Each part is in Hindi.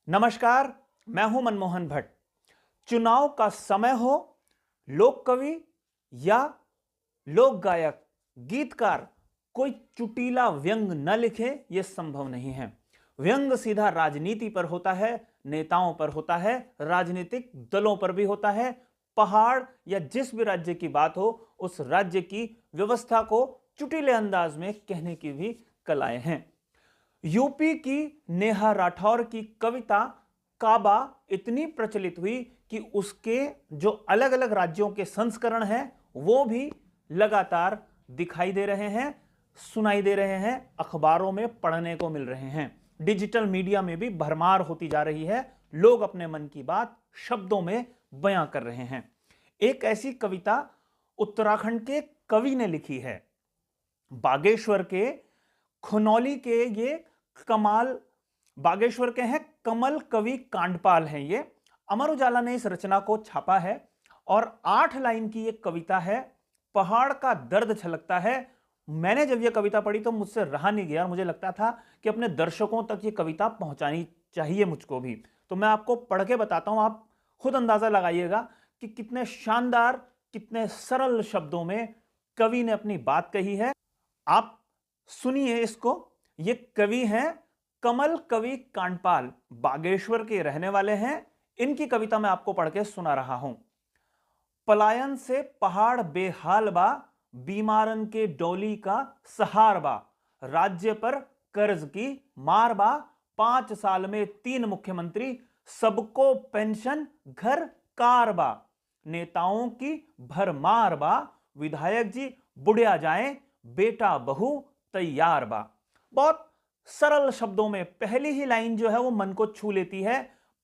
नमस्कार, मैं हूं मनमोहन भट्ट। चुनाव का समय हो, लोक कवि या लोक गायक, गीतकार कोई चुटीला व्यंग न लिखे, यह संभव नहीं है। व्यंग सीधा राजनीति पर होता है, नेताओं पर होता है, राजनीतिक दलों पर भी होता है। पहाड़ या जिस भी राज्य की बात हो, उस राज्य की व्यवस्था को चुटीले अंदाज में कहने की भी कलाएं हैं। यूपी की नेहा राठौर की कविता काबा इतनी प्रचलित हुई कि उसके जो अलग अलग राज्यों के संस्करण हैं वो भी लगातार दिखाई दे रहे हैं, सुनाई दे रहे हैं, अखबारों में पढ़ने को मिल रहे हैं। डिजिटल मीडिया में भी भरमार होती जा रही है। लोग अपने मन की बात शब्दों में बयां कर रहे हैं। एक ऐसी कविता उत्तराखंड के कवि ने लिखी है। बागेश्वर के खुनौली के ये कमाल बागेश्वर के हैं कमल कवि कांडपाल हैं। ये अमर उजाला ने इस रचना को छापा है और 8 लाइन की ये कविता है। पहाड़ का दर्द छलकता है। मैंने जब ये कविता पढ़ी तो मुझसे रहा नहीं गया। मुझे लगता था कि अपने दर्शकों तक ये कविता पहुंचानी चाहिए मुझको भी। तो मैं आपको पढ़ के बताता हूं, आप खुद अंदाजा लगाइएगा कि कितने शानदार, कितने सरल शब्दों में कवि ने अपनी बात कही है। आप सुनिए इसको। ये कवि हैं कमल कवि कांडपाल, बागेश्वर के रहने वाले हैं। इनकी कविता मैं आपको पढ़ के सुना रहा हूं। पलायन से पहाड़ बेहाल बा, बीमारन के डोली का सहार बा, राज्य पर कर्ज की मार बा, 5 साल में 3 मुख्यमंत्री, सबको पेंशन घर कार बा, नेताओं की भरमार बा, विधायक जी बुढ़िया जाएं, बेटा बहू तैयार बा। बहुत सरल शब्दों में पहली ही लाइन जो है वो मन को छू लेती है।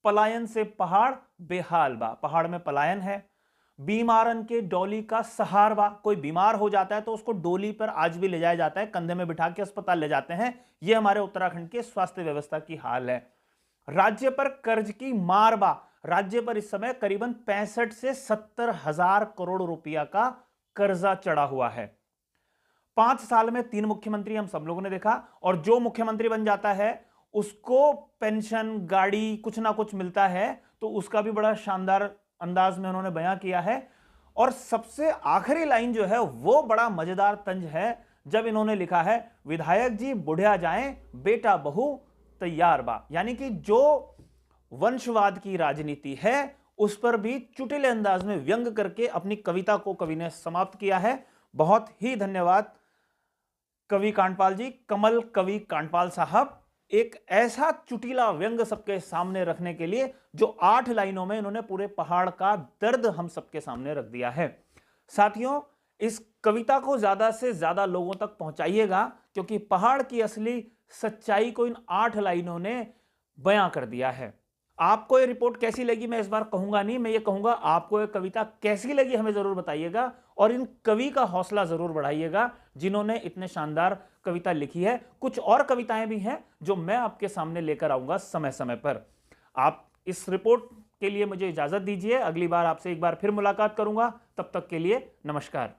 पलायन से पहाड़ बेहाल बा, पहाड़ में पलायन है। बीमारन के डोली का सहार बा, कोई बीमार हो जाता है तो उसको डोली पर आज भी ले जाया जाता है, कंधे में बिठा के अस्पताल ले जाते हैं। यह हमारे उत्तराखंड के स्वास्थ्य व्यवस्था की हाल है। राज्य पर कर्ज की मार बा, राज्य पर इस समय करीबन 65 से 70 हजार करोड़ रुपया का कर्जा चढ़ा हुआ है। 5 साल में 3 मुख्यमंत्री हम सब लोगों ने देखा, और जो मुख्यमंत्री बन जाता है उसको पेंशन, गाड़ी, कुछ ना कुछ मिलता है। तो उसका भी बड़ा शानदार अंदाज में उन्होंने बयां किया है। और सबसे आखिरी लाइन जो है वो बड़ा मजेदार तंज है, जब इन्होंने लिखा है विधायक जी बुढ़िया जाएं, बेटा बहू तैयार बा। यानी कि जो वंशवाद की राजनीति है उस पर भी चुटीले अंदाज में व्यंग करके अपनी कविता को कवि ने समाप्त किया है। बहुत ही धन्यवाद कवि कांडपाल जी, कमल कवि कांडपाल साहब, एक ऐसा चुटीला व्यंग सबके सामने रखने के लिए जो 8 लाइनों में इन्होंने पूरे पहाड़ का दर्द हम सबके सामने रख दिया है। साथियों, इस कविता को ज्यादा से ज्यादा लोगों तक पहुंचाइएगा, क्योंकि पहाड़ की असली सच्चाई को इन 8 लाइनों ने बयां कर दिया है। आपको ये रिपोर्ट कैसी लगी मैं इस बार कहूंगा नहीं, मैं ये कहूंगा आपको ये कविता कैसी लगी हमें जरूर बताइएगा, और इन कवि का हौसला जरूर बढ़ाइएगा जिन्होंने इतने शानदार कविता लिखी है। कुछ और कविताएं भी हैं जो मैं आपके सामने लेकर आऊंगा समय समय पर। आप इस रिपोर्ट के लिए मुझे इजाजत दीजिए। अगली बार आपसे एक बार फिर मुलाकात करूंगा। तब तक के लिए नमस्कार।